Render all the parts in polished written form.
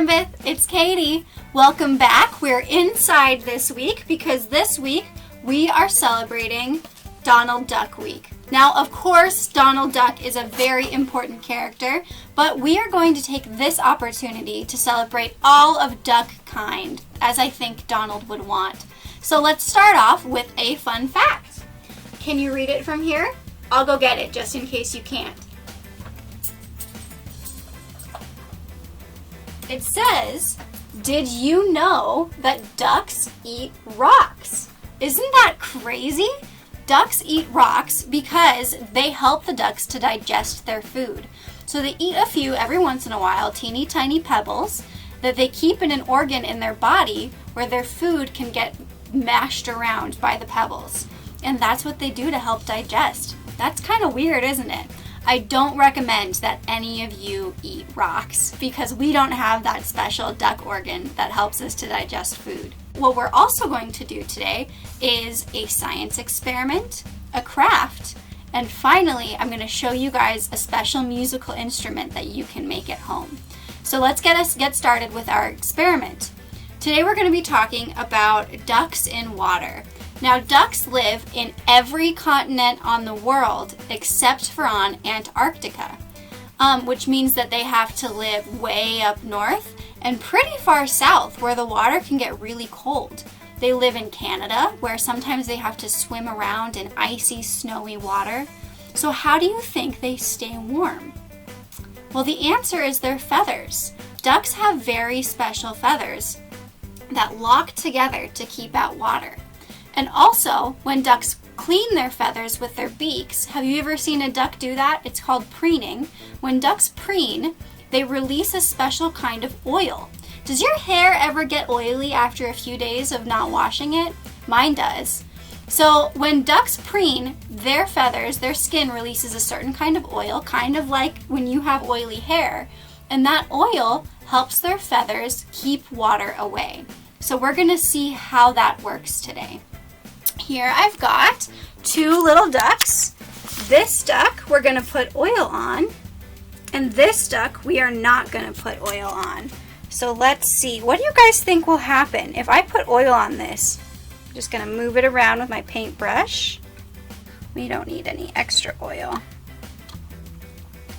Canvas, it's Katie. Welcome back. We're inside this week because this week we are celebrating Donald Duck Week. Now, of course, Donald Duck is a very important character, but we are going to take this opportunity to celebrate all of duck kind, as I think Donald would want. So let's start off with a fun fact. Can you read it from here? I'll go get it just in case you can't. It says, did you know that ducks eat rocks? Isn't that crazy? Ducks eat rocks because they help the ducks to digest their food. So they eat a few every once in a while, teeny tiny pebbles that they keep in an organ in their body where their food can get mashed around by the pebbles. And that's what they do to help digest. That's kind of weird, isn't it? I don't recommend that any of you eat rocks because we don't have that special duck organ that helps us to digest food. What we're also going to do today is a science experiment, a craft, and finally I'm going to show you guys a special musical instrument that you can make at home. So let's get started with our experiment. Today we're going to be talking about ducks in water. Now, ducks live in every continent on the world except for on Antarctica, which means that they have to live way up north and pretty far south where the water can get really cold. They live in Canada, where sometimes they have to swim around in icy, snowy water. So how do you think they stay warm? Well, the answer is their feathers. Ducks have very special feathers that lock together to keep out water. And also, when ducks clean their feathers with their beaks, have you ever seen a duck do that? It's called preening. When ducks preen, they release a special kind of oil. Does your hair ever get oily after a few days of not washing it? Mine does. So when ducks preen, their feathers, their skin releases a certain kind of oil, kind of like when you have oily hair, and that oil helps their feathers keep water away. So we're going to see how that works today. Here I've got two little ducks. This duck we're going to put oil on, and this duck we are not going to put oil on. So let's see. What do you guys think will happen if I put oil on this? I'm just going to move it around with my paintbrush. We don't need any extra oil.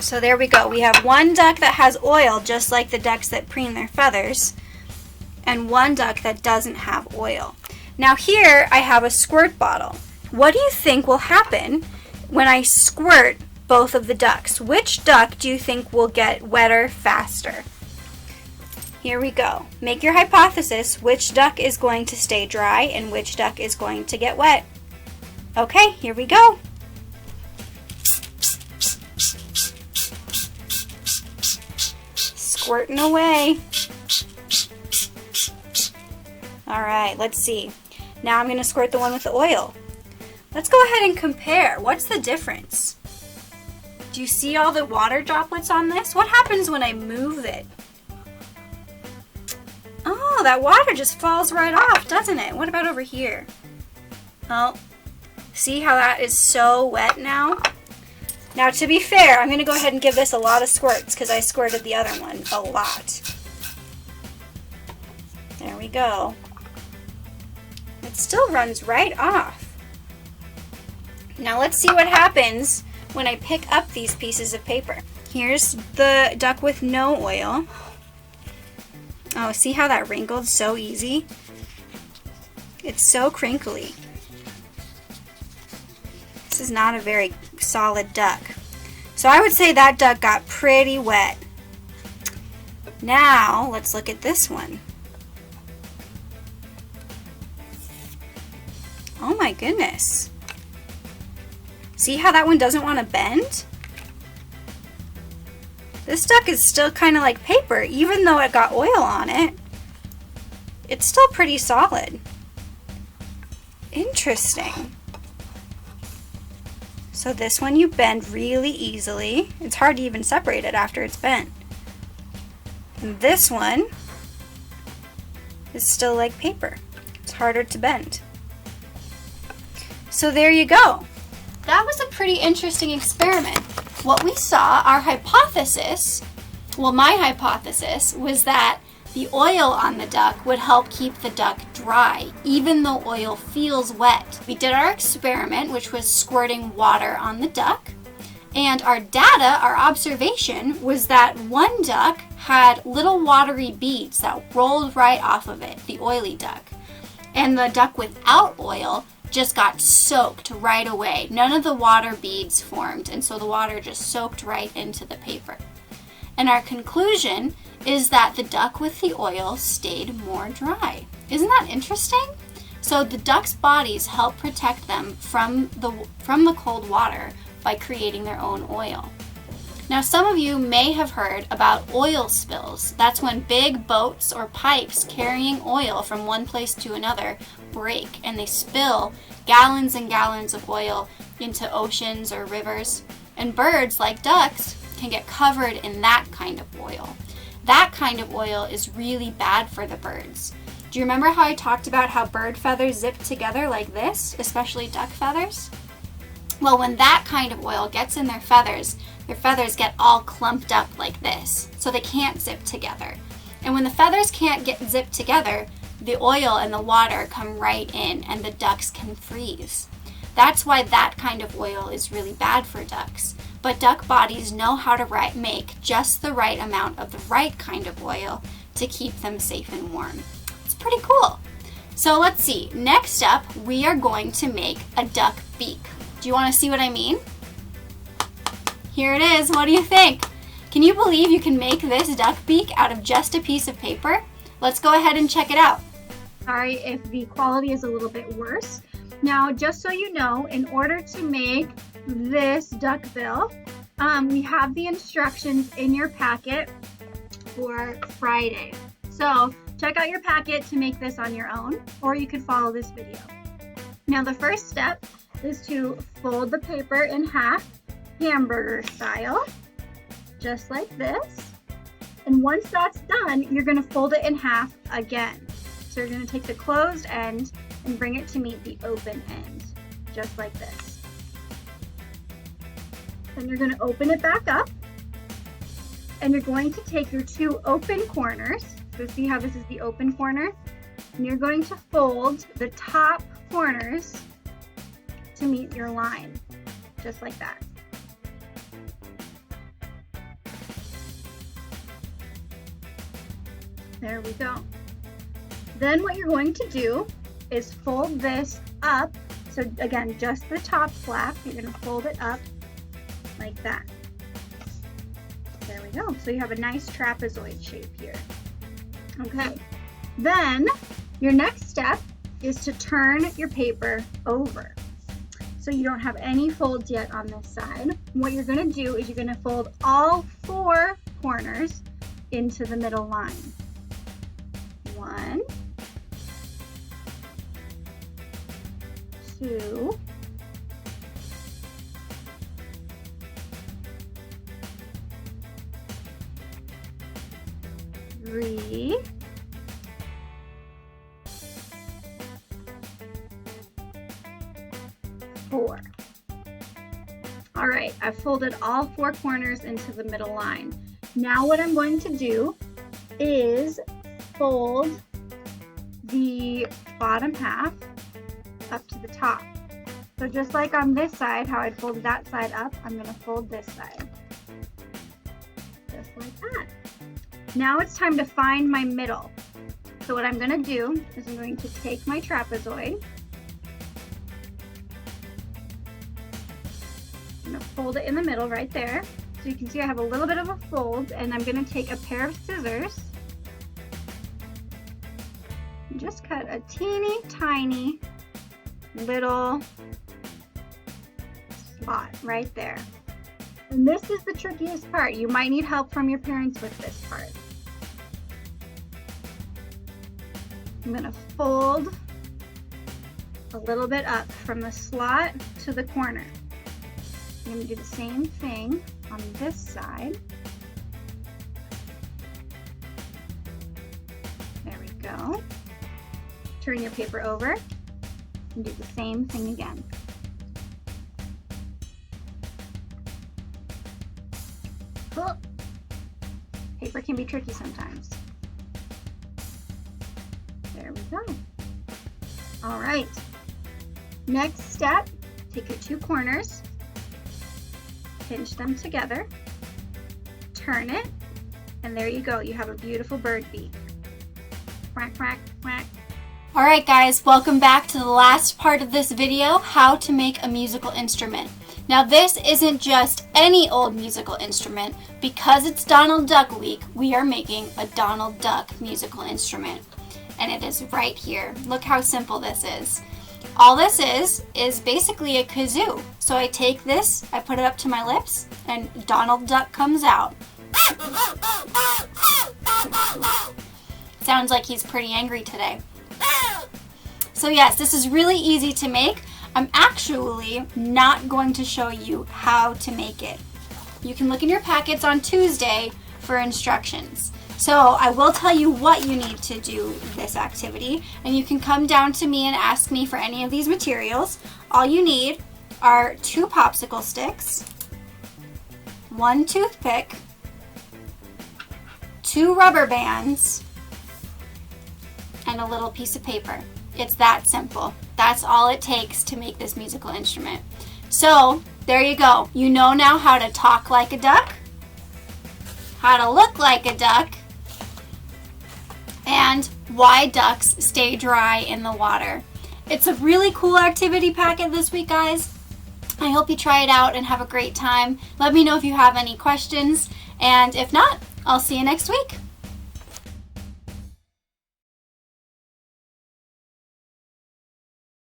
So there we go. We have one duck that has oil, just like the ducks that preen their feathers, and one duck that doesn't have oil. Now here I have a squirt bottle. What do you think will happen when I squirt both of the ducks? Which duck do you think will get wetter faster? Here we go. Make your hypothesis. Which duck is going to stay dry and which duck is going to get wet? Okay, here we go. Squirting away. All right, let's see. Now I'm going to squirt the one with the oil. Let's go ahead and compare. What's the difference? Do you see all the water droplets on this? What happens when I move it? Oh, that water just falls right off, doesn't it? What about over here? Oh, see how that is so wet now? Now, to be fair, I'm going to go ahead and give this a lot of squirts because I squirted the other one a lot. There we go. It still runs right off. Now let's see what happens when I pick up these pieces of paper. Here's the duck with no oil. Oh, see how that wrinkled so easy? It's so crinkly. This is not a very solid duck. So I would say that duck got pretty wet. Now let's look at this one. Oh my goodness. See how that one doesn't want to bend? This duck is still kind of like paper, even though it got oil on it. It's still pretty solid. Interesting. So this one you bend really easily. It's hard to even separate it after it's bent. And this one is still like paper. It's harder to bend. So there you go. That was a pretty interesting experiment. What we saw, our hypothesis, Well, my hypothesis was that the oil on the duck would help keep the duck dry, even though oil feels wet. We did our experiment, which was squirting water on the duck. And our data, our observation, was that one duck had little watery beads that rolled right off of it, the oily duck. And the duck without oil just got soaked right away. None of the water beads formed, and so the water just soaked right into the paper. And our conclusion is that the duck with the oil stayed more dry. Isn't that interesting? So the duck's bodies help protect them from the cold water by creating their own oil. Now, some of you may have heard about oil spills. That's when big boats or pipes carrying oil from one place to another break and they spill gallons and gallons of oil into oceans or rivers. And birds, like ducks, can get covered in that kind of oil. That kind of oil is really bad for the birds. Do you remember how I talked about how bird feathers zip together like this, especially duck feathers? Well, when that kind of oil gets in their feathers get all clumped up like this, so they can't zip together. And when the feathers can't get zipped together, the oil and the water come right in and the ducks can freeze. That's why that kind of oil is really bad for ducks. But duck bodies know how to make just the right amount of the right kind of oil to keep them safe and warm. It's pretty cool. So let's see. Next up, we are going to make a duck beak. Do you want to see what I mean? Here it is. What do you think? Can you believe you can make this duck beak out of just a piece of paper? Let's go ahead and check it out. Sorry if the quality is a little bit worse. Now, just so you know, in order to make this duck bill, we have the instructions in your packet for Friday. So check out your packet to make this on your own, or you could follow this video. Now, the first step is to fold the paper in half, hamburger style, just like this. And once that's done, you're going to fold it in half again. So you're going to take the closed end and bring it to meet the open end, just like this. Then you're going to open it back up, and you're going to take your two open corners. So see how this is the open corner? And you're going to fold the top corners to meet your line, just like that. There we go. Then what you're going to do is fold this up. So again, just the top flap, you're going to fold it up like that. There we go. So you have a nice trapezoid shape here. Okay. Then your next step is to turn your paper over. So you don't have any folds yet on this side. What you're going to do is you're going to fold all four corners into the middle line. 1, 2, 3, 4. All right, I've folded all four corners into the middle line. Now what I'm going to do is fold the bottom half up to the top. So just like on this side, how I'd folded that side up, I'm going to fold this side. Just like that. Now it's time to find my middle. So what I'm going to do is I'm going to take my trapezoid. I'm going to fold it in the middle right there. So you can see I have a little bit of a fold, and I'm going to take a pair of scissors and just cut a teeny tiny little slot right there. And this is the trickiest part. You might need help from your parents with this part. I'm going to fold a little bit up from the slot to the corner. I'm going to do the same thing on this side. There we go. Turn your paper over and do the same thing again. can be tricky sometimes. There we go. All right. Next step, take your two corners, pinch them together, turn it, and there you go. You have a beautiful bird beak. Quack, quack, quack. All right, guys, welcome back to the last part of this video, how to make a musical instrument. Now, this isn't just any old musical instrument. Because it's Donald Duck Week, we are making a Donald Duck musical instrument. And it is right here. Look how simple this is. All this is basically a kazoo. So I take this, I put it up to my lips, and Donald Duck comes out. Sounds like he's pretty angry today. So yes, this is really easy to make. I'm actually not going to show you how to make it. You can look in your packets on Tuesday for instructions. So I will tell you what you need to do this activity, and you can come down to me and ask me for any of these materials. All you need are 2 popsicle sticks, 1 toothpick, 2 rubber bands, and a little piece of paper. It's that simple. That's all it takes to make this musical instrument. So there you go. You know now how to talk like a duck, how to look like a duck, and why ducks stay dry in the water. It's a really cool activity packet this week, guys. I hope you try it out and have a great time. Let me know if you have any questions, and if not, I'll see you next week.